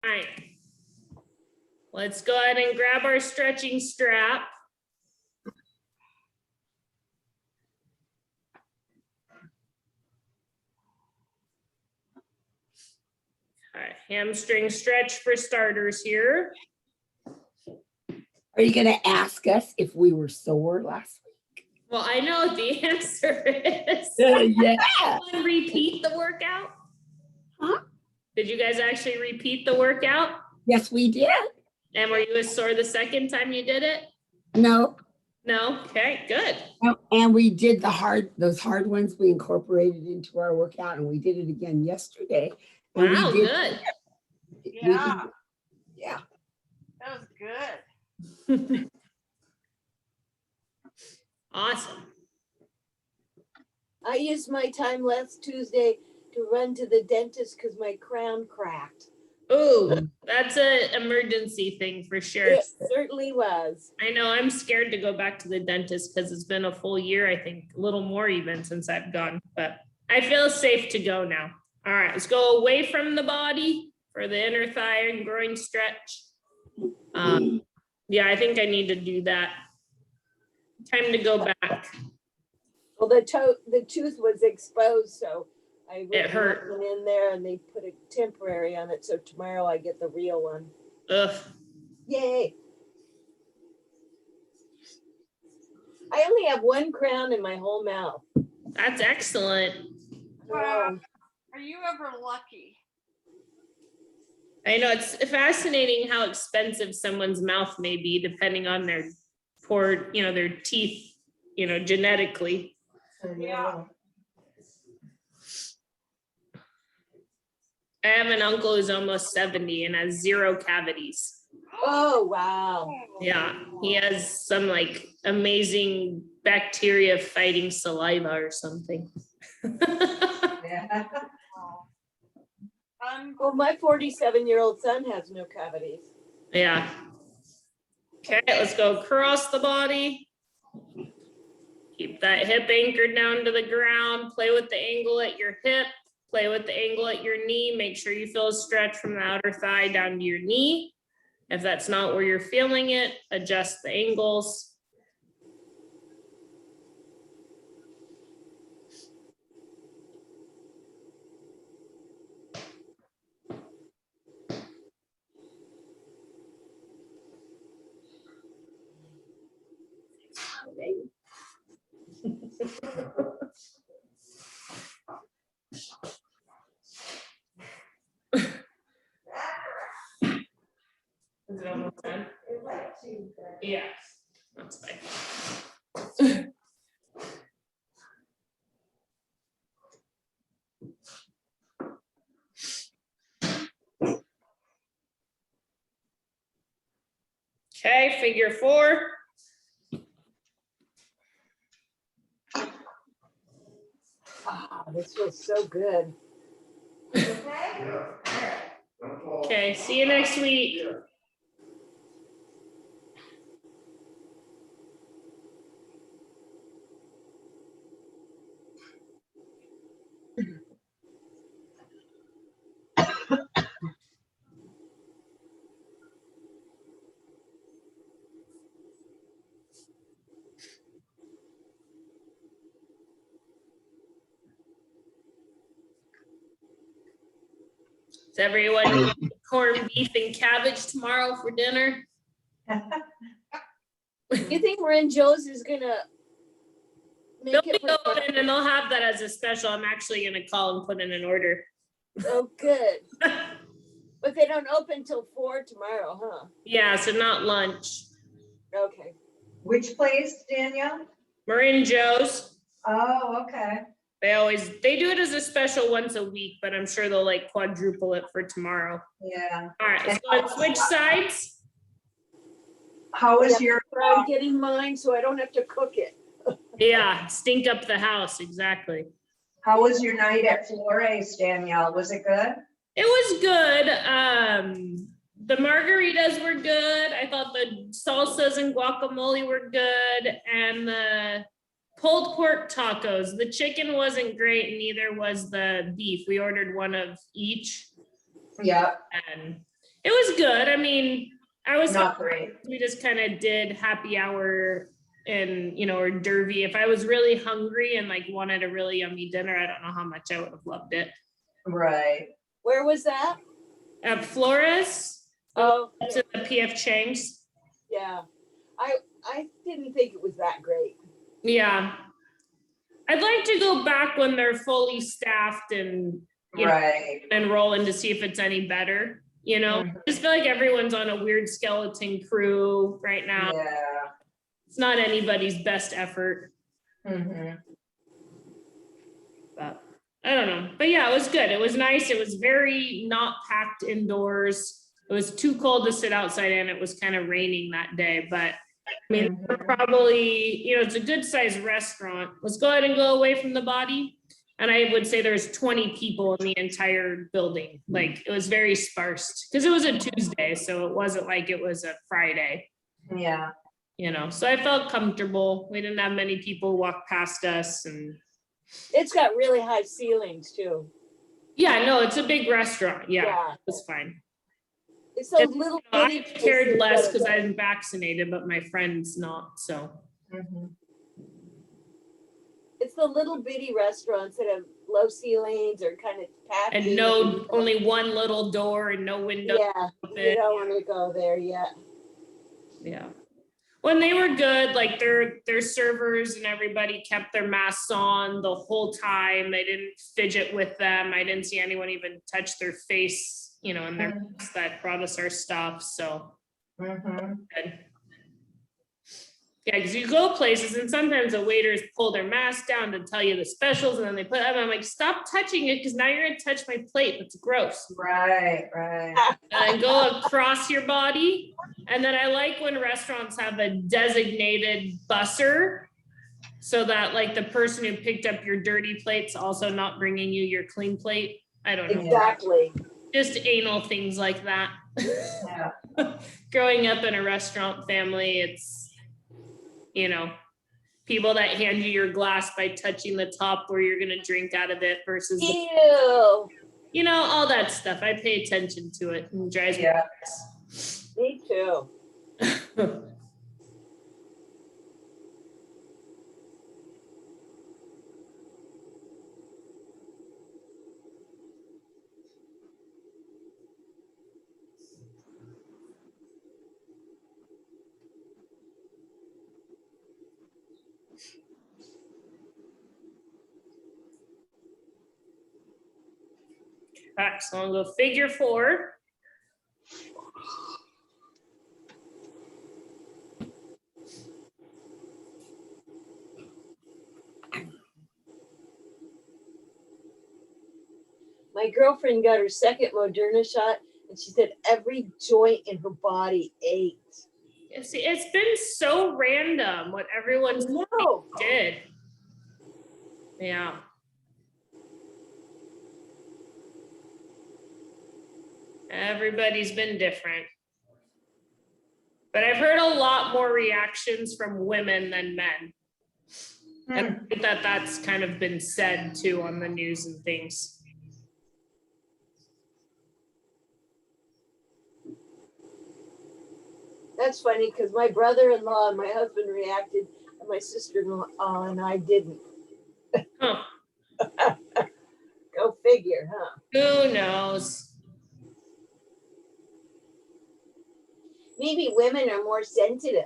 All right. Let's go ahead and grab our stretching strap. All right, hamstring stretch for starters here. Are you going to ask us if we were sore last week? Well, I know what the answer is. Yeah. Someone repeat the workout? Huh? Did you guys actually repeat the workout? Yes, we did. And were you as sore the second time you did it? No. No? Okay, good. And we did those hard ones we incorporated into our workout, and we did it again yesterday. And wow, good. Yeah. Yeah. That was good. Awesome. I used my time last Tuesday to run to the dentist because my crown cracked. Oh, that's an emergency thing for sure. It certainly was. I know I'm scared to go back to the dentist because it's been a full year, I think, a little more even since I've gone, but I feel safe to go now. All right, let's go away from the body for the inner thigh and groin stretch. Yeah, I think I need to do that. Time to go back. Well, the tooth was exposed, so I It hurt. went in there and they put a temporary on it. So tomorrow I get the real one. Ugh. Yay. I only have one crown in my whole mouth. That's excellent. Wow. Are you ever lucky? I know it's fascinating how expensive someone's mouth may be depending on their poor, their teeth, genetically. Yeah. I have an uncle who's almost 70 and has 0 cavities. Oh, wow. Yeah, he has some like amazing bacteria fighting saliva or something. Yeah. Well, my 47-year-old son has no cavities. Yeah. Okay, let's go across the body. Keep that hip anchored down to the ground. Play with the angle at your hip. Play with the angle at your knee. Make sure you feel a stretch from the outer thigh down to your knee. If that's not where you're feeling it, adjust the angles. Is it almost done? Yeah, that's fine. Okay, figure 4. Ah, this feels so good. Okay, see you next week. Is everyone eating corned beef and cabbage tomorrow for dinner? You think Marin Joe's is gonna They'll make be it for open and they'll have that as a special. I'm actually gonna call and put in an order. Oh, good. But they don't open till 4 tomorrow, huh? Yeah, so not lunch. Okay. Which place, Danielle? Marin Joe's. Oh, okay. They do it as a special once a week, but I'm sure they'll like quadruple it for tomorrow. Yeah. All right, let's go and switch sides. How is your, I'm getting mine so I don't have to cook it. Yeah, stink up the house, exactly. how was your night at Flores, Danielle? Was it good? It was good. The margaritas were good. I thought the salsas and guacamole were good. And the pulled pork tacos, the chicken wasn't great, and neither was the beef. We ordered one of each. Yeah. And It was good. I mean, I was Not great. we just kind of did happy hour and, or derby. If I was really hungry and like wanted a really yummy dinner, I don't know how much I would have loved it. Right. Where was that? At Flores, Oh, to the PF Chang's. yeah. I didn't think it was that great. Yeah. I'd like to go back when they're fully staffed and Right. and rolling to see if it's any better. I just feel like everyone's on a weird skeleton crew right now. Yeah. It's not anybody's best effort, Mhm. but I don't know. But yeah, it was good. It was nice. It was very not packed indoors. It was too cold to sit outside and it was kind of raining that day. But I mean, we're probably, it's a good sized restaurant. Let's go ahead and go away from the body. And I would say there's 20 people in the entire building. Like it was very sparse because it was a Tuesday. So it wasn't like it was a Friday, Yeah. so I felt comfortable. We didn't have many people walk past us and It's got really high ceilings too. yeah, no, it's a big restaurant. Yeah, Yeah. it was fine. It's those little I bitty cared places less that are because good. I'm vaccinated, but my friend's not. So Mhm. It's the little bitty restaurants that have low ceilings or kind of patchy. and no, only one little door and no window. Yeah, you don't want to go there yet. Yeah. When they were good, like their servers and everybody kept their masks on the whole time. They didn't fidget with them. I didn't see anyone even touch their face, in their masks that brought us our stuff. So Mhm. good. Yeah, because you go places and sometimes the waiters pull their mask down to tell you the specials and then they put them. I'm like, stop touching it because now you're gonna touch my plate. That's gross. Right. Right. And go across your body. And then I like when restaurants have a designated busser so that like the person who picked up your dirty plate's also not bringing you your clean plate. I don't know. Exactly. Just anal things like that. Yeah. Growing up in a restaurant family, it's, people that hand you your glass by touching the top where you're going to drink out of it versus, Ew. all that stuff. I pay attention to it and drives Yeah. Me too. me. All right, so I'll go figure 4. My girlfriend got her second Moderna shot and she said every joint in her body ached. See, it's been so random what everyone's No. did. Yeah. Everybody's been different. But I've heard a lot more reactions from women than men. And I think that that's kind of been said too on the news and things. That's funny because my brother-in-law and my husband reacted and my sister-in-law and I didn't. Huh. Go figure, huh? Who knows? Maybe women are more sensitive.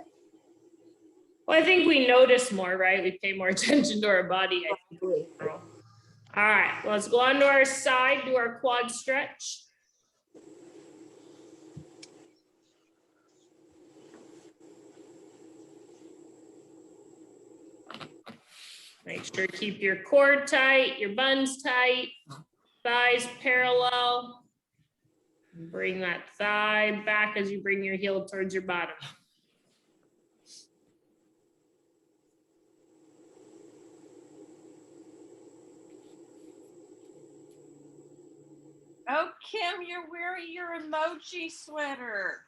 Well, I think we notice more, right? We pay more attention to our body. I think. Probably. All right, let's go on to our side, do our quad stretch. Make sure to keep your core tight, your buns tight, thighs parallel. Bring that thigh back as you bring your heel towards your bottom. Oh, Kim, you're wearing your emoji sweater.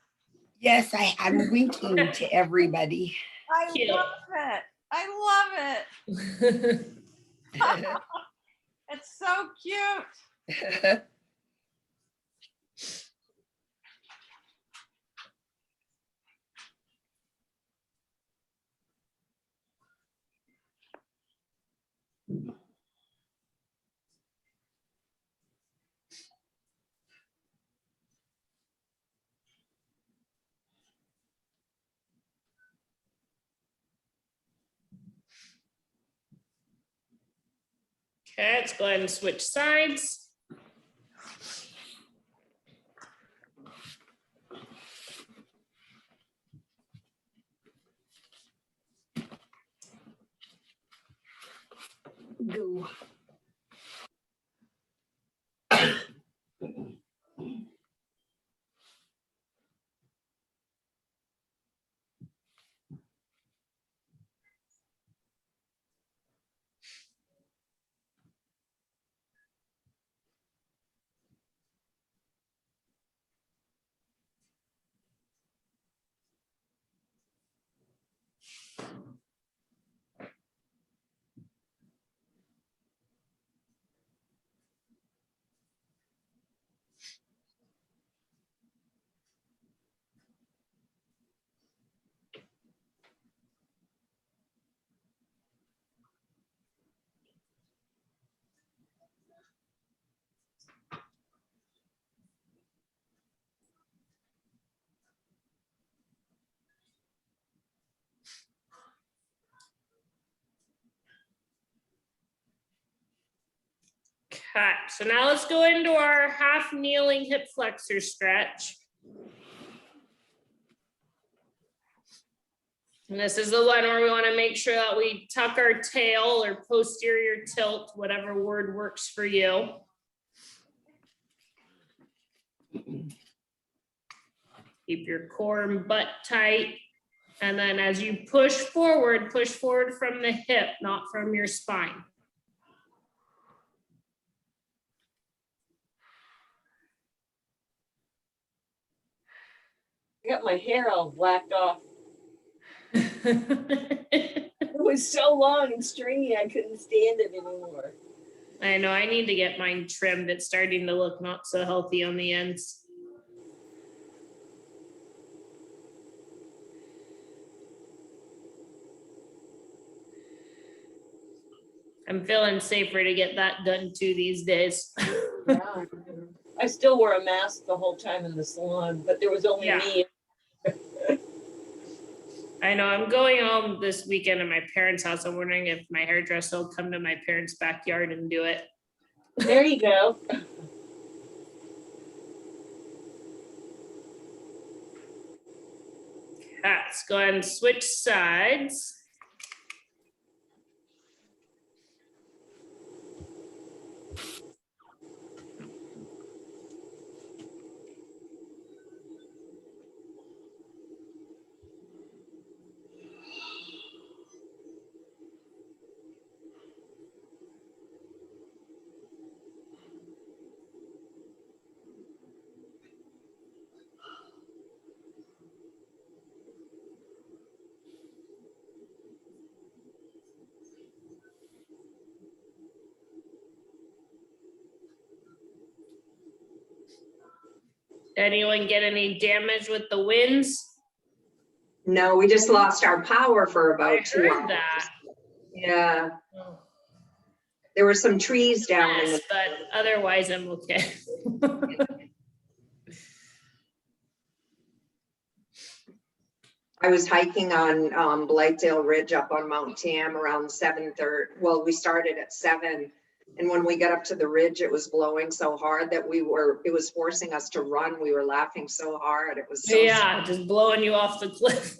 Yes, I'm winking to everybody. I Cute. love it. I love it. It's so cute. Okay, let's go ahead and switch sides. Go. Okay, so now let's go into our half kneeling hip flexor stretch. And this is the one where we want to make sure that we tuck our tail or posterior tilt, whatever word works for you. Keep your core and butt tight. And then as you push forward from the hip, not from your spine. I got my hair all blacked off. It was so long and stringy, I couldn't stand it anymore. I know, I need to get mine trimmed. It's starting to look not so healthy on the ends. I'm feeling safer to get that done too these days. Yeah. I still wore a mask the whole time in the salon, but there was only Yeah. me. I know, I'm going home this weekend to my parents' house. I'm wondering if my hairdresser will come to my parents' backyard and do it. There you go. Let's go ahead and switch sides. Anyone get any damage with the winds? No, we just lost our power for I about 2 heard hours. that. Yeah, there were some trees down in Yes, the. but otherwise I'm okay. I was hiking on Blythedale Ridge up on Mount Tam around 7:30. Well, we started at 7. And when we got up to the ridge, it was blowing so hard that it was forcing us to run. We were laughing so hard. It was so Yeah, just blowing you off the cliff.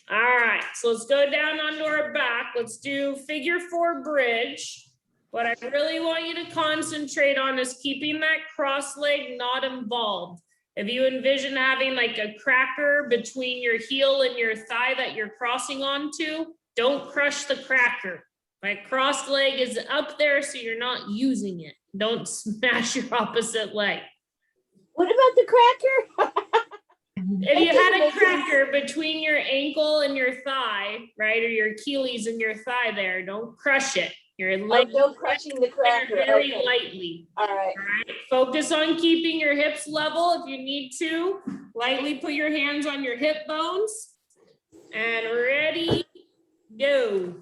All right, so let's go down onto our back. Let's do figure 4 bridge. What I really want you to concentrate on is keeping that cross leg not involved. If you envision having like a cracker between your heel and your thigh that you're crossing onto, don't crush the cracker. My cross leg is up there, so you're not using it. Don't smash your opposite leg. What about the cracker? If you had a cracker between your ankle and your thigh, right, or your Achilles and your thigh there, don't crush it. You're Oh, no crushing the cracker. very Okay. lightly. All right. All right. Focus on keeping your hips level if you need to. Lightly put your hands on your hip bones. And ready, go.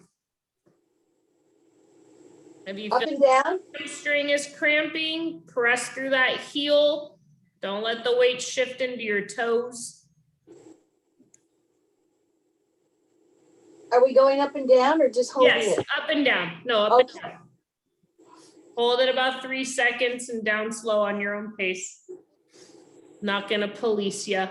If you Up feel and down. the hamstring is cramping, press through that heel. Don't let the weight shift into your toes. Are we going up and down or just holding Yes, it? up and down. No, up and Okay. down. Hold it about 3 seconds and down slow on your own pace. Not gonna police you.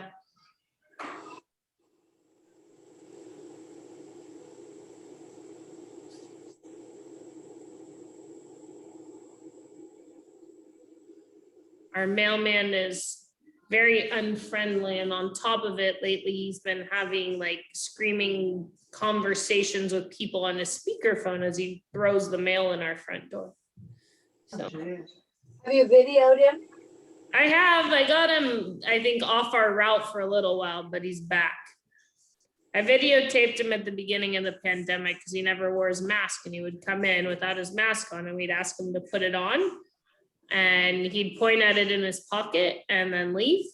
Our mailman is very unfriendly, and on top of it, lately he's been having like screaming conversations with people on his speakerphone as he throws the mail in our front door. So Have you videoed him? I got him, I think, off our route for a little while, but he's back. I videotaped him at the beginning of the pandemic because he never wore his mask, and he would come in without his mask on, and we'd ask him to put it on. And he'd point at it in his pocket and then leave.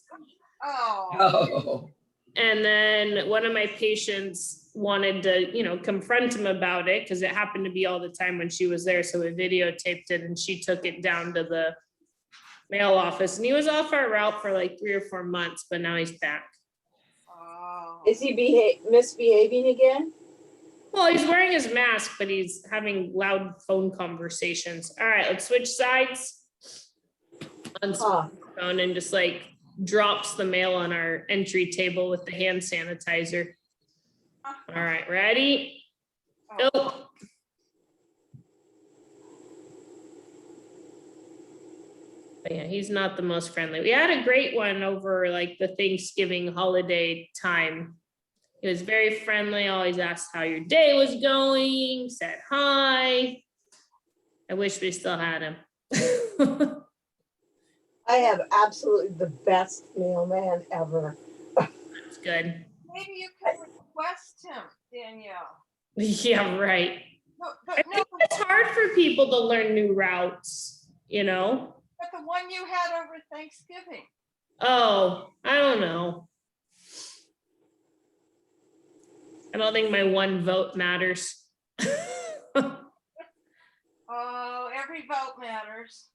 Oh, Oh, And then one of my patients wanted to, confront him about it because it happened to be all the time when she was there. So we videotaped it and she took it down to the mail office, and he was off our route for like 3 or 4 months, but now he's back. oh. Is he misbehaving again? Well, he's wearing his mask, but he's having loud phone conversations. All right, let's switch sides. On Huh. phone and just like drops the mail on our entry table with the hand sanitizer. All right, ready? Go. But yeah, he's not the most friendly. We had a great one over like the Thanksgiving holiday time. He was very friendly, always asked how your day was going, said hi. I wish we still had him. I have absolutely the best mailman ever. That's good. Maybe you could request him, Danielle. Yeah, right. No, I but no, think it's hard for people to learn new routes, but the one you had over Thanksgiving. Oh, I don't know. I don't think my one vote matters. Oh, every vote matters.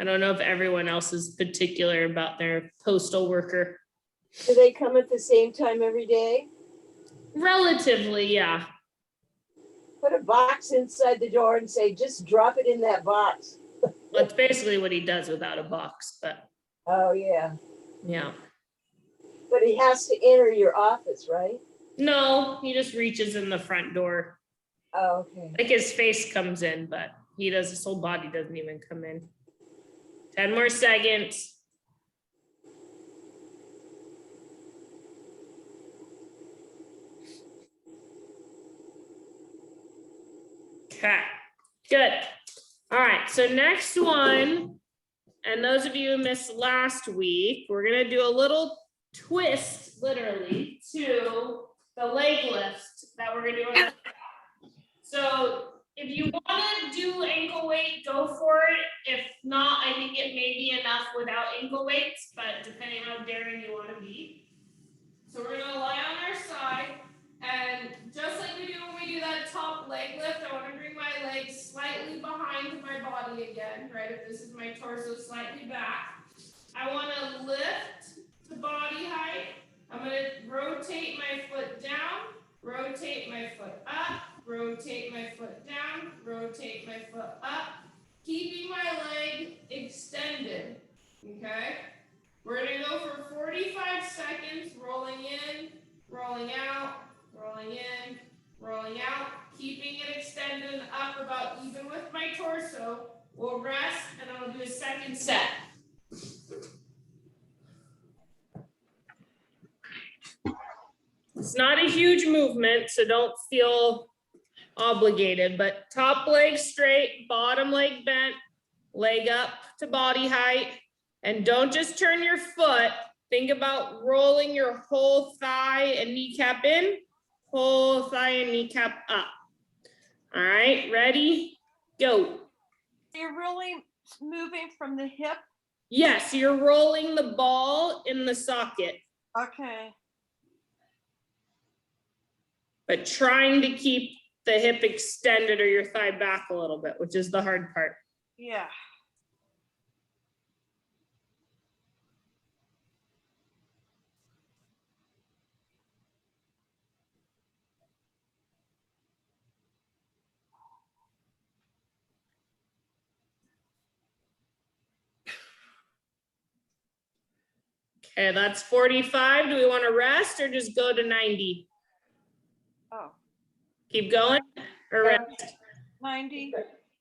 I don't know if everyone else is particular about their postal worker. Do they come at the same time every day? Relatively, yeah. Put a box inside the door and say, just drop it in that box. That's basically what he does without a box, but Oh, yeah. yeah. But he has to enter your office, right? No, he just reaches in the front door. Oh, okay. Like his face comes in, but his whole body doesn't even come in. 10 more seconds. Okay, good. All right, so next one, and those of you who missed last week, we're gonna do a little twist, literally, to the leg lift that we're gonna do. So if you wanna do ankle weight, go for it. If not, I think it may be enough without ankle weights, but depending how daring you wanna be. So we're gonna lie on our side, and just like we do when we do that top leg lift, I wanna bring my legs slightly behind my body again, right? If this is my torso slightly back. I wanna lift to body height. I'm gonna rotate my foot down, rotate my foot up, rotate my foot down, rotate my foot up, keeping my leg extended, okay? We're gonna go for 45 seconds, rolling in, rolling out, rolling in, rolling out, keeping it extended and up about even with my torso. We'll rest and then we'll do a second set. It's not a huge movement, so don't feel obligated, but top leg straight, bottom leg bent, leg up to body height. And don't just turn your foot. Think about rolling your whole thigh and kneecap in, whole thigh and kneecap up. All right, ready? Go. You're really moving from the hip. Yes, you're rolling the ball in the socket, Okay. but trying to keep the hip extended or your thigh back a little bit, which is the hard part. Yeah. Okay, that's 45. Do we want to rest or just go to 90? Oh, Keep going or rest? 90.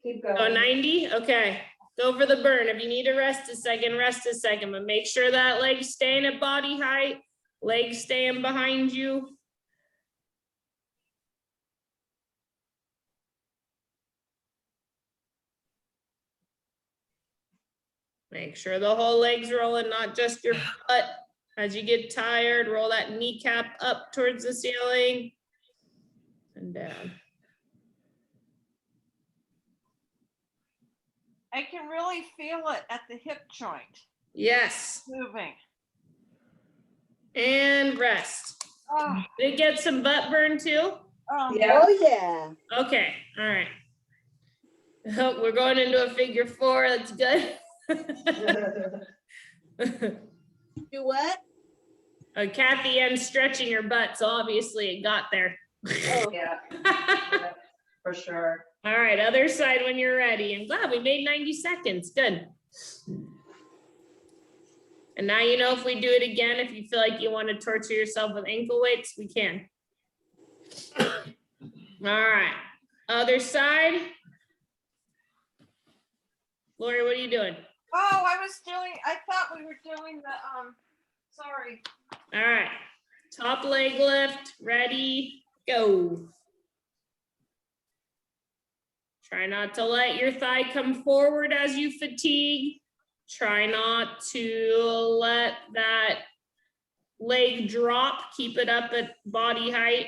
Keep Go going. 90? Okay. Go for the burn. If you need to rest a second, but make sure that leg's staying at body height, legs staying behind you. Make sure the whole leg's rolling, not just your butt. As you get tired, roll that kneecap up towards the ceiling and down. I can really feel it at the hip joint Yes, moving. and rest. Oh, Did it get some butt burn too? Yeah. Oh, yeah. Okay, all right. Oh, we're going into a figure 4, that's good. Do what? Kathy Ann's stretching her butt, so obviously it got there. Oh, Yeah, for sure. All right, other side when you're ready. I'm glad we made 90 seconds, good. And now you know if we do it again, if you feel like you want to torture yourself with ankle weights, we can. All right, other side. Lori, what are you doing? oh, I thought we were doing the, sorry. All right, top leg lift, ready, go. Try not to let your thigh come forward as you fatigue. Try not to let that leg drop. Keep it up at body height.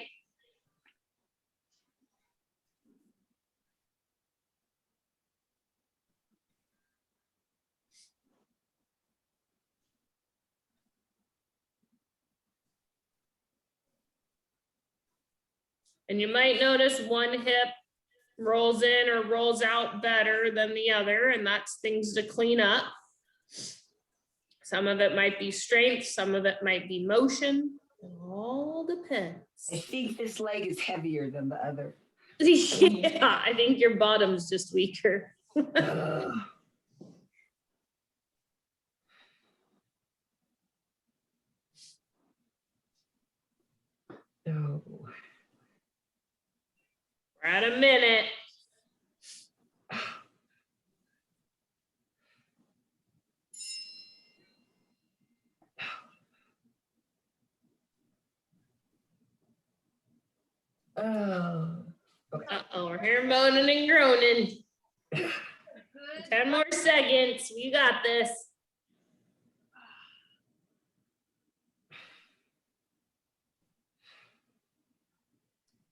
And you might notice one hip rolls in or rolls out better than the other, and that's things to clean up. Some of it might be strength, some of it might be motion. It all depends. I think this leg is heavier than the other. Yeah, I think your bottom's just weaker. Ugh. No. We're at a minute. Oh. Uh-oh, we're here moaning and groaning. Good. 10 more seconds. You got this.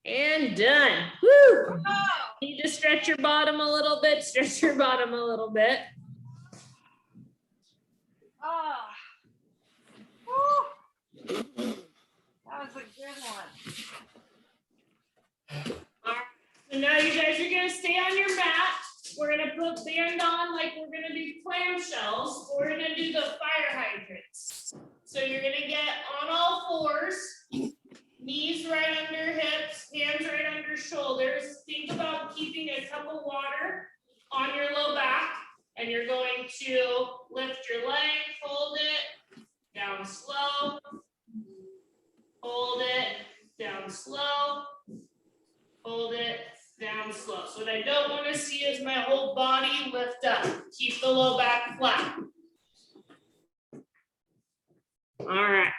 And done. Woo! Oh, Need to stretch your bottom a little bit. Stretch your bottom a little bit. oh. Woo. That was a good one. All right. So now you guys are gonna stay on your mat. We're gonna put band on like we're gonna do clamshells. We're gonna do the fire hydrants. So you're gonna get on all fours, knees right under hips, hands right under shoulders. Think about keeping a cup of water on your low back, and you're going to lift your leg, hold it, down slow, hold it, down slow, hold it, down slow. So what I don't want to see is my whole body lift up. Keep the low back flat. All right.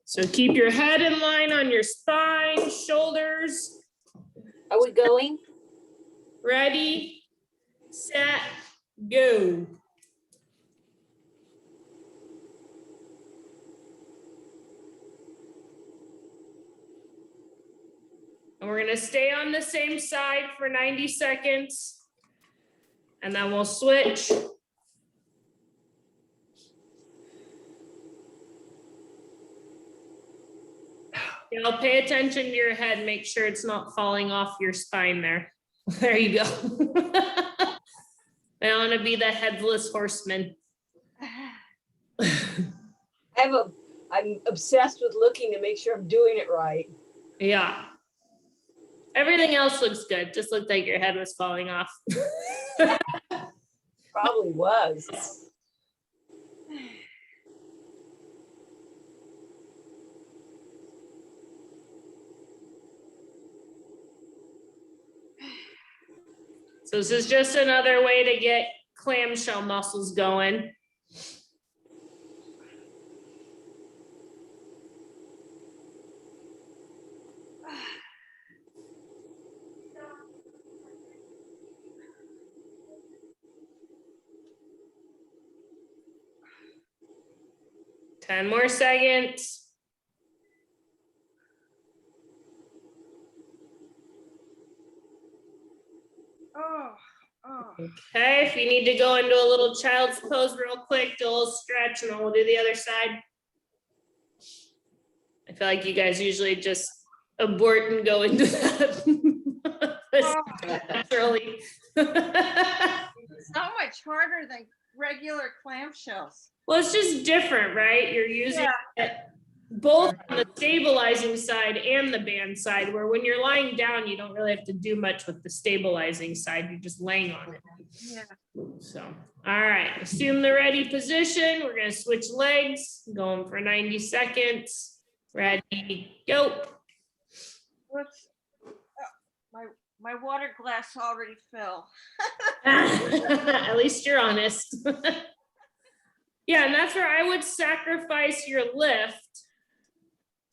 So keep your head in line on your spine, shoulders. Are we going? Ready, set, go. And we're gonna stay on the same side for 90 seconds. And then we'll switch. Now pay attention to your head, make sure it's not falling off your spine there. There you go. I don't want to be the headless horseman. I'm obsessed with looking to make sure I'm doing it right. Yeah. Everything else looks good. Just looked like your head was falling off. Probably was. So this is just another way to get clamshell muscles going. Ten more seconds. Oh, oh. Okay, if you need to go into a little child's pose real quick, do a little stretch, and then we'll do the other side. I feel like you guys usually just abort and go into that. Oh, Naturally. so much harder than regular clamshells. Well, it's just different, right? You're using it both on the stabilizing side and the band side, where when you're lying down, you don't really have to do much with the stabilizing side. You're just laying on it. Yeah. So, all right, assume the ready position. We're gonna switch legs, going for 90 seconds. Ready, go. Whoops. Oh, my water glass already fell. At least you're honest. Yeah, and that's where I would sacrifice your lift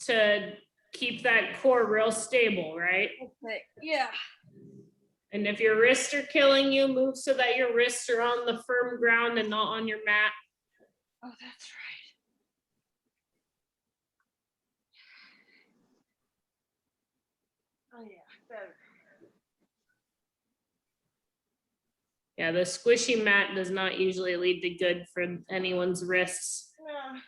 to keep that core real stable, right? Okay. Yeah. And if your wrists are killing you, move so that your wrists are on the firm ground and not on your mat. Oh, that's right. Oh yeah, better. Yeah, the squishy mat does not usually lead to good for anyone's wrists. Yeah.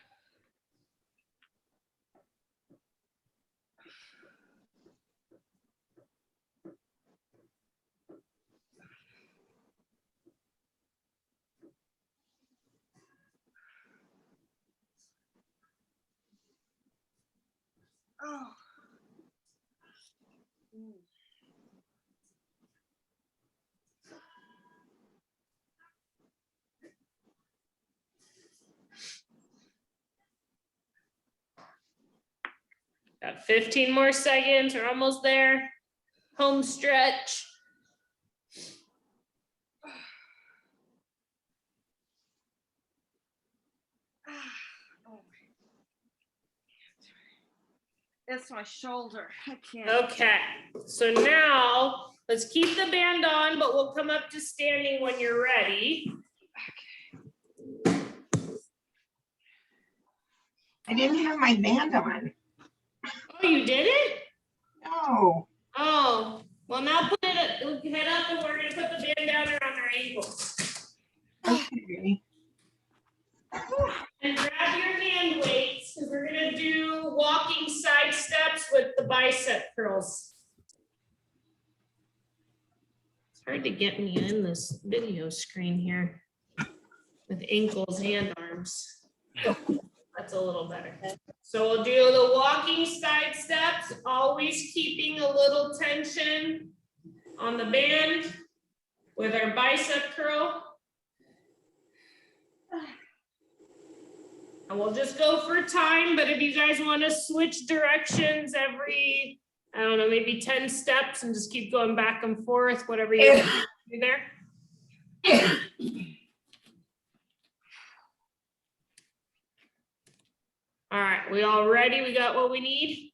Oh. Mm. Got 15 more seconds. We're almost there. Home stretch. Oh. It's my shoulder. I can't. Okay, so now let's keep the band on, but we'll come up to standing when you're ready. I didn't have my band on. Oh, you did it? No. Oh, well now put it, head up and we're gonna put the band down around our ankles. Okay. And grab your hand weights, because we're gonna do walking side steps with the bicep curls. It's hard to get me in this video screen here with ankles and arms. That's a little better. So we'll do the walking side steps, always keeping a little tension on the band with our bicep curl. And we'll just go for time, but if you guys want to switch directions every, I don't know, maybe 10 steps and just keep going back and forth, whatever you want to do there. All right, we all ready? We got what we need?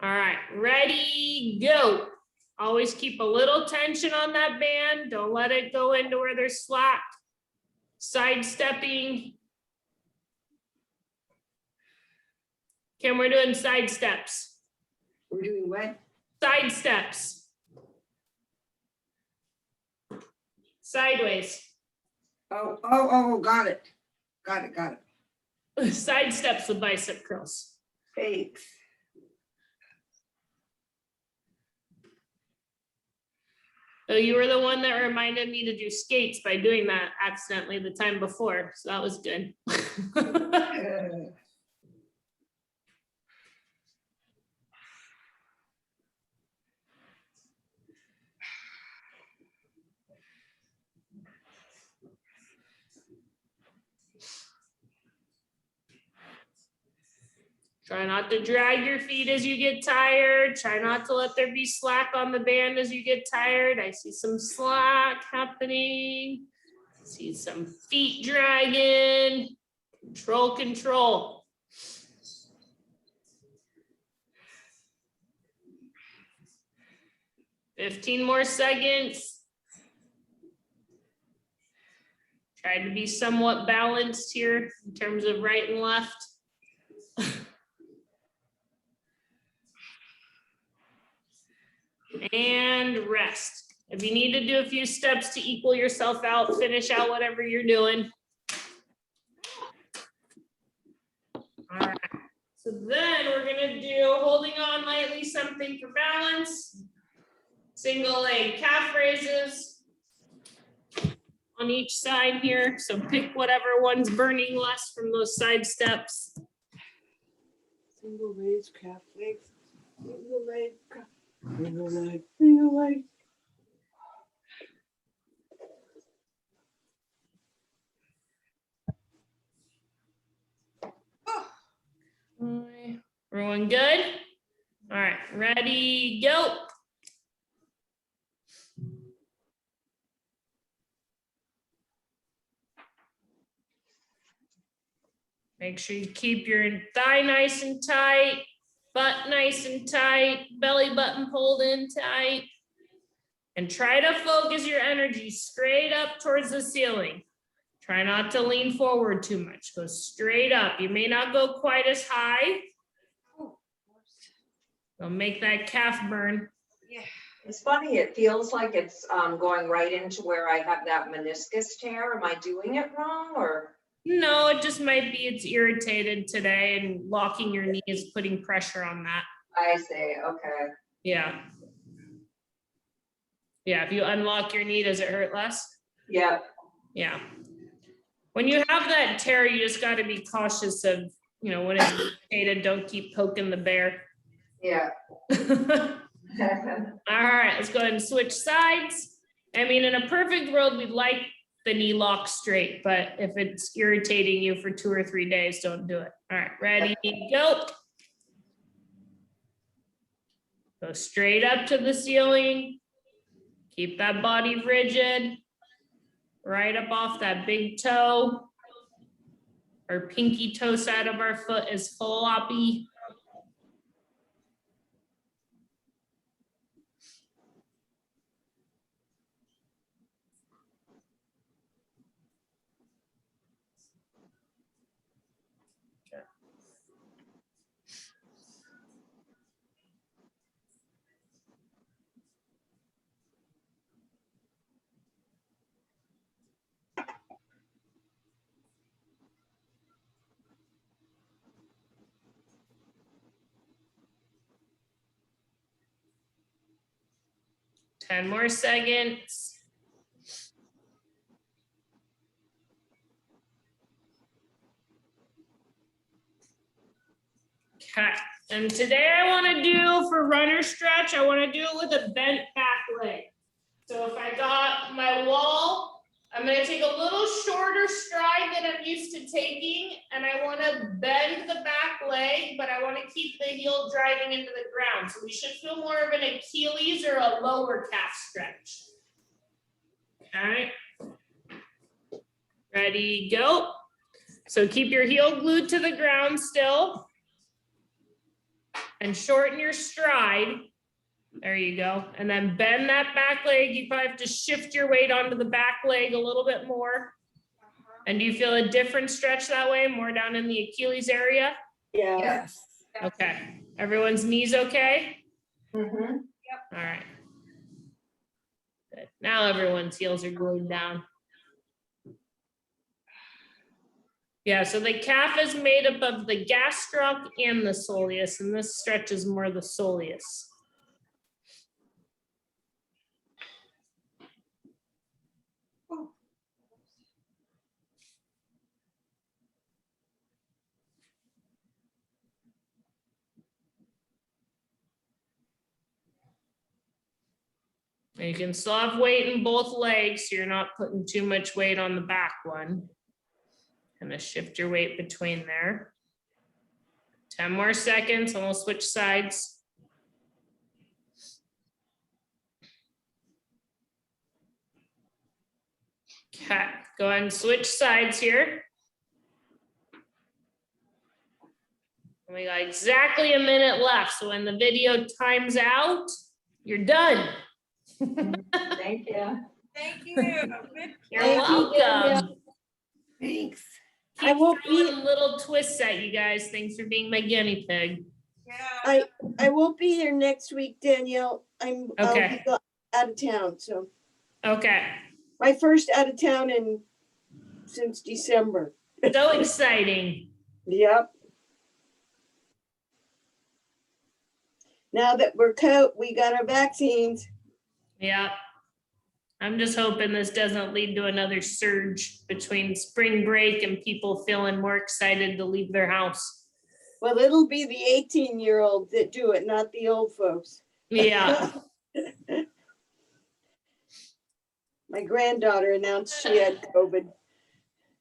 All right, ready, go. Always keep a little tension on that band. Don't let it go into where there's slack. Sidestepping. Kim, we're doing side steps. We're doing what? Side steps. Sideways. Oh, got it. Got it. Side steps with bicep curls. Thanks. So you were the one that reminded me to do skates by doing that accidentally the time before. So that was good. Try not to drag your feet as you get tired. Try not to let there be slack on the band as you get tired. I see some slack happening. See some feet dragging. Control, control. $15 more seconds. Try to be somewhat balanced here in terms of right and left. And rest. If you need to do a few steps to equal yourself out, finish out whatever you're doing. All right. So then we're gonna do holding on lightly, something for balance. Single leg calf raises on each side here. So pick whatever one's burning less from those side steps. Single legs, calf legs, single leg, single leg, single leg. Everyone good? All right, ready, go. Make sure you keep your thigh nice and tight, butt nice and tight, belly button pulled in tight. And try to focus your energy straight up towards the ceiling. Try not to lean forward too much. Go straight up. You may not go quite as high. Don't make that calf burn. Yeah. It's funny, it feels like it's going right into where I have that meniscus tear. Am I doing it wrong or? No, it just might be it's irritated today and locking your knee is putting pressure on that. I see, okay. Yeah. Yeah, if you unlock your knee, does it hurt less? Yeah, Yeah. When you have that tear, you just got to be cautious of, you know, when it's irritated, don't keep poking the bear. yeah. All right, let's go ahead and switch sides. I mean, in a perfect world, we'd like the knee lock straight, but if it's irritating you for 2 or 3 days, don't do it. All right, ready, go. Go straight up to the ceiling. Keep that body rigid. Right up off that big toe. Our pinky toe side of our foot is floppy. Ten more seconds. Okay, and today I want to do for runner stretch, I want to do it with a bent back leg. So if I got my wall, I'm going to take a little shorter stride than I'm used to taking, and I want to bend the back leg, but I want to keep the heel driving into the ground. So we should feel more of an Achilles or a lower calf stretch. All right. Ready, go. So keep your heel glued to the ground still. And shorten your stride. There you go. And then bend that back leg. You probably have to shift your weight onto the back leg a little bit more. And do you feel a different stretch that way? More down in the Achilles area? Yeah. Yes. Okay. Everyone's knees okay? Mm-hmm. All right. Good. Now everyone's heels are glued down. Yeah, so the calf is made up of the gastroc and the soleus, and this stretch is more the soleus. And you can still have weight in both legs, so you're not putting too much weight on the back one. Kind of shift your weight between there. 10 more seconds and we'll switch sides. Okay, go ahead and switch sides here. And we got exactly a minute left. So when the video times out, you're done. Thank you. Thank you. Good. You're Thank you, welcome. Thanks. I Keep won't be- throwing little twists at you guys. Thanks for being my guinea pig. Yeah. I won't be here next week, Danielle. I'll Okay. be out of town, so Okay, my first out of town since December. so exciting. Yep. Now that we got our vaccines. Yeah. I'm just hoping this doesn't lead to another surge between spring break and people feeling more excited to leave their house. Well, it'll be the 18-year-olds that do it, not the old folks. Yeah, My granddaughter announced she had COVID.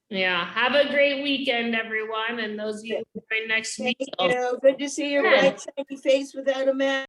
yeah. Have a great weekend, everyone. And those of you who join next week. Thank you. Good to see your Yeah. bright, shiny face without a mask.